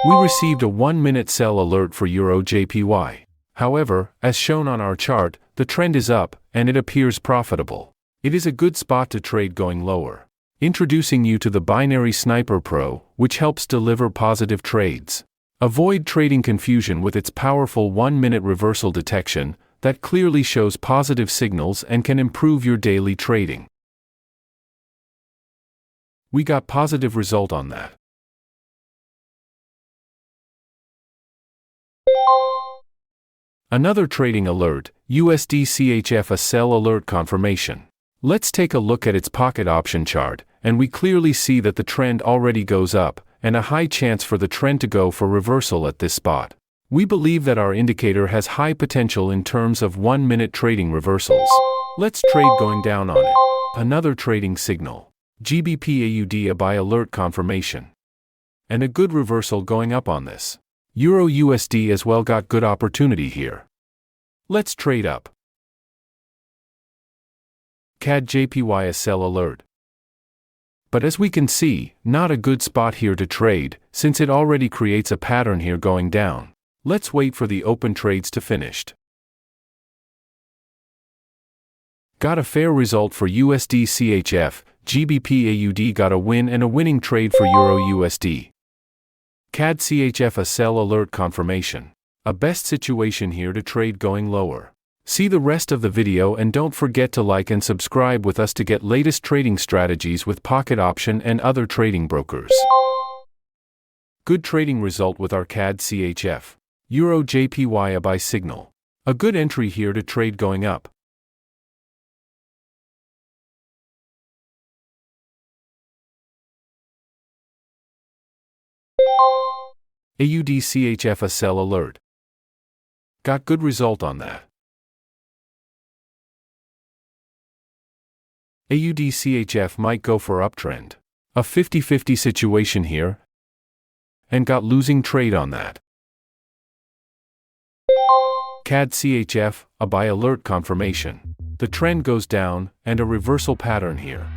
We received a 1-minute sell alert for Euro JPY. However, as shown on our chart, the trend is up, and it appears profitable. It is a good spot to trade going lower. Introducing you to the Binary Sniper Pro, which helps deliver positive trades. Avoid trading confusion with its powerful 1-minute reversal detection that clearly shows positive signals and can improve your daily trading. We got positive result on that. Another trading alert, USD CHF, a sell alert confirmation. Let's take a look at its pocket option chart, and we clearly see that the trend already goes up, and a high chance for the trend to go for reversal at this spot. We believe that our indicator has high potential in terms of 1-minute trading reversals. Let's trade going down on it. Another trading signal. GBP AUD, a buy alert confirmation. And a good reversal going up on this. Euro USD as well, got good opportunity here. Let's trade up. CAD JPY, a sell alert. But as we can see, not a good spot here to trade, since it already creates a pattern here going down. Let's wait for the open trades to finished. Got a fair result for USD CHF, GBP AUD got a win and a winning trade for Euro USD. CAD CHF, a sell alert confirmation. A best situation here to trade going lower. See the rest of the video and don't forget to like and subscribe with us to get latest trading strategies with Pocket Option and other trading brokers. Good trading result with our CAD CHF. Euro JPY, a buy signal. A good entry here to trade going up. AUD CHF, a sell alert. Got good result on that. AUD CHF might go for uptrend. A 50-50 situation here. And got losing trade on that. CAD CHF, a buy alert confirmation. The trend goes down, and a reversal pattern here.